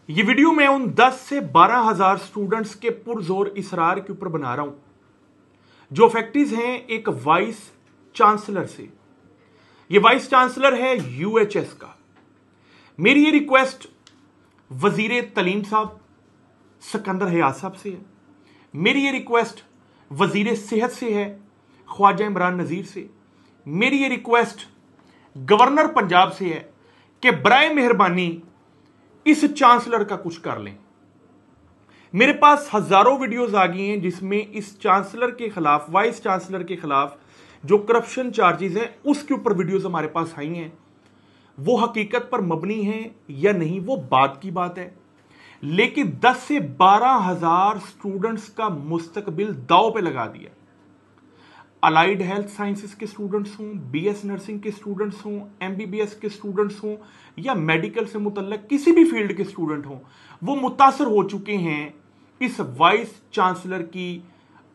ये वीडियो मैं उन 10 से 12 हजार स्टूडेंट्स के पुरजोर इसरार के ऊपर बना रहा हूं जो फैक्ट्रीज हैं एक वाइस चांसलर से। ये वाइस चांसलर है यूएचएस का। मेरी ये रिक्वेस्ट वजीर तलीम साहब सिकंदर हयात साहब से है। मेरी ये रिक्वेस्ट वजीर सेहत से है ख्वाजा इमरान नजीर से। मेरी ये रिक्वेस्ट गवर्नर पंजाब से है कि बराए मेहरबानी इस चांसलर का कुछ कर लें। मेरे पास हजारों वीडियोस आ गई हैं जिसमें इस चांसलर के खिलाफ, वाइस चांसलर के खिलाफ जो करप्शन चार्जेस हैं उसके ऊपर वीडियोस हमारे पास आई हैं। वो हकीकत पर मबनी हैं या नहीं वो बात की बात है, लेकिन 10 से 12 हजार स्टूडेंट्स का मुस्तकबिल दांव पे लगा दिया। अलाइड हेल्थ साइंसेस के स्टूडेंट्स हों, बीएस नर्सिंग के स्टूडेंट्स हों, एमबीबीएस के स्टूडेंट्स हों या मेडिकल से मुतल्लक किसी भी फील्ड के स्टूडेंट हों, वो मुतासर हो चुके हैं इस वाइस चांसलर की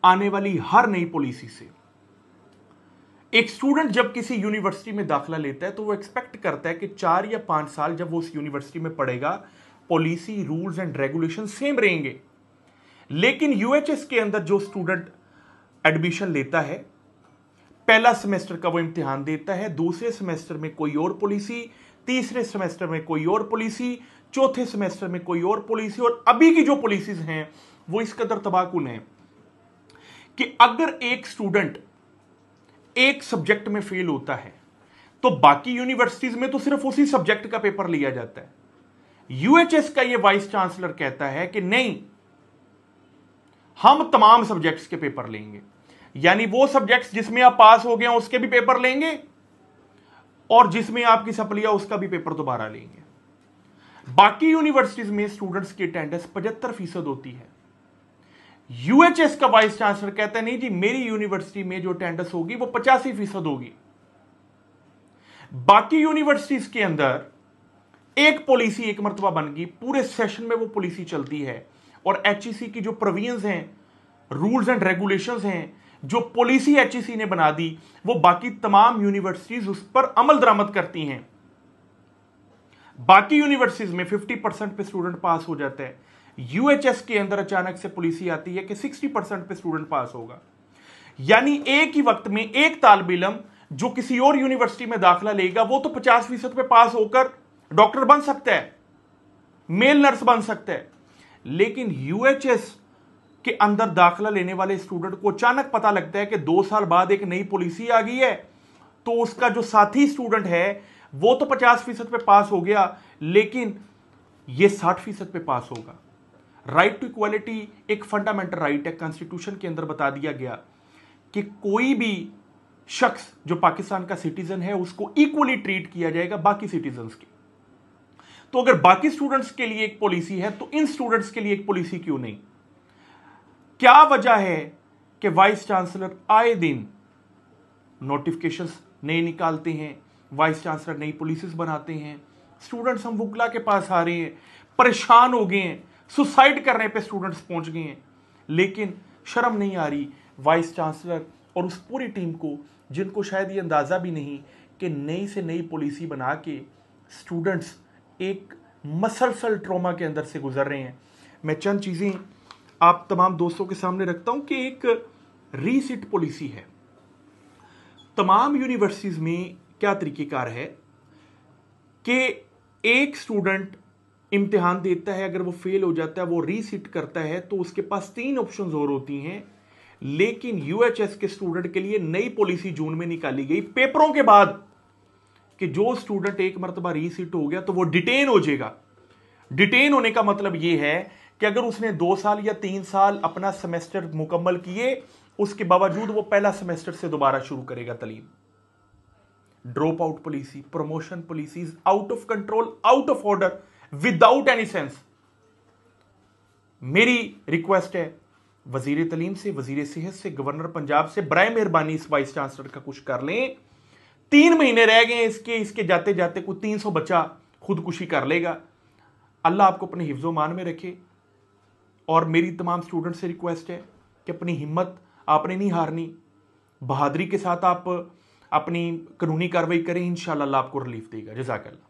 आने वाली हर नई पॉलिसी से। एक स्टूडेंट जब किसी यूनिवर्सिटी में दाखिला लेता है तो वो एक्सपेक्ट करता है कि 4 या 5 साल जब वो उस यूनिवर्सिटी में पढ़ेगा policy, rules and regulation same रहेंगे। लेकिन यूएचएस के अंदर जो स्टूडेंट एडमिशन लेता है, पहला सेमेस्टर का वो इम्तिहान देता है, दूसरे सेमेस्टर में कोई और पॉलिसी, तीसरे सेमेस्टर में कोई और पॉलिसी, चौथे सेमेस्टर में कोई और पॉलिसी, और अभी की जो पॉलिसीज हैं वो इस कदर तबाहकुन है कि अगर एक स्टूडेंट एक सब्जेक्ट में फेल होता है तो बाकी यूनिवर्सिटीज में तो सिर्फ उसी सब्जेक्ट का पेपर लिया जाता है। यूएचएस का ये वाइस चांसलर कहता है कि नहीं, हम तमाम सब्जेक्ट्स के पेपर लेंगे, यानी वो सब्जेक्ट्स जिसमें आप पास हो गए उसके भी पेपर लेंगे और जिसमें आपकी सप्लिया उसका भी पेपर दोबारा लेंगे। बाकी यूनिवर्सिटीज में स्टूडेंट्स की अटेंडेंस 75% होती है। यूएचएस का वाइस चांसलर कहता है नहीं जी, मेरी यूनिवर्सिटी में जो अटेंडेंस होगी वो 85% होगी। बाकी यूनिवर्सिटीज के अंदर एक पॉलिसी एक मर्तबा बन गई, पूरे सेशन में वो पॉलिसी चलती है और एचईसी की जो प्रोविजंस हैं, रूल्स एंड रेगुलेशंस हैं, जो पॉलिसी एचईसी ने बना दी, वो बाकी तमाम यूनिवर्सिटीज उस पर अमल दरामद करती हैं। बाकी यूनिवर्सिटीज में 50% पे स्टूडेंट पास हो जाता है। यूएचएस के अंदर अचानक से पॉलिसी आती है कि 60% पे स्टूडेंट पास होगा। यानी एक ही वक्त में एक तालिब इल्म जो किसी और यूनिवर्सिटी में दाखिला लेगा वो तो 50% पे पास होकर डॉक्टर बन सकता है, मेल नर्स बन सकता है। लेकिन यूएचएस के अंदर दाखिला लेने वाले स्टूडेंट को अचानक पता लगता है कि 2 साल बाद एक नई पॉलिसी आ गई है, तो उसका जो साथी स्टूडेंट है वो तो 50% पे पास हो गया, लेकिन ये 60% पे पास होगा। राइट टू इक्वालिटी एक फंडामेंटल राइट है, कॉन्स्टिट्यूशन के अंदर बता दिया गया कि कोई भी शख्स जो पाकिस्तान का सिटीजन है उसको इक्वली ट्रीट किया जाएगा बाकी सिटीजन्स के। तो अगर बाकी स्टूडेंट्स के लिए एक पॉलिसी है तो इन स्टूडेंट्स के लिए एक पॉलिसी क्यों नहीं? क्या वजह है कि वाइस चांसलर आए दिन नोटिफिकेशंस नए निकालते हैं, वाइस चांसलर नई पॉलिसीज बनाते हैं, स्टूडेंट्स हम वुकला के पास आ रहे हैं, परेशान हो गए हैं, सुसाइड करने पे स्टूडेंट्स पहुंच गए हैं, लेकिन शर्म नहीं आ रही वाइस चांसलर और उस पूरी टीम को, जिनको शायद ये अंदाजा भी नहीं कि नई से नई पॉलिसी बना के स्टूडेंट्स एक मसलसल ट्रॉमा के अंदर से गुजर रहे हैं। मैं चंद चीजें आप तमाम दोस्तों के सामने रखता हूं कि एक रीसिट पॉलिसी है। तमाम यूनिवर्सिटीज में क्या तरीकेकार है कि एक स्टूडेंट इम्तिहान देता है, अगर वो फेल हो जाता है, वो रीसिट करता है, तो उसके पास 3 ऑप्शंस और होती हैं। लेकिन यूएचएस के स्टूडेंट के लिए नई पॉलिसी जून में निकाली गई पेपरों के बाद कि जो स्टूडेंट एक मरतबा रीसिट हो गया तो वो डिटेन हो जाएगा। डिटेन होने का मतलब यह है कि अगर उसने 2 साल या 3 साल अपना सेमेस्टर मुकम्मल किए, उसके बावजूद वो पहला सेमेस्टर से दोबारा शुरू करेगा तालीम। Drop out policy, promotion policies out of control, out of order, without any sense. मेरी रिक्वेस्ट है वजीर तलीम से, वजीर सेहत से, गवर्नर पंजाब से, बराए मेहरबानी इस वाइस चांसलर का कुछ कर लें। 3 महीने रह गए इसके जाते जाते कोई 300 बच्चा खुदकुशी कर लेगा। अल्लाह आपको अपने हिफ्ज़ो मान में रखे। और मेरी तमाम स्टूडेंट से रिक्वेस्ट है कि अपनी हिम्मत आपने नहीं हारनी, बहादुरी के साथ आप अपनी कानूनी कार्रवाई करें, इंशाअल्लाह अल्लाह आपको रिलीफ देगा। जज़ाकल्लाह।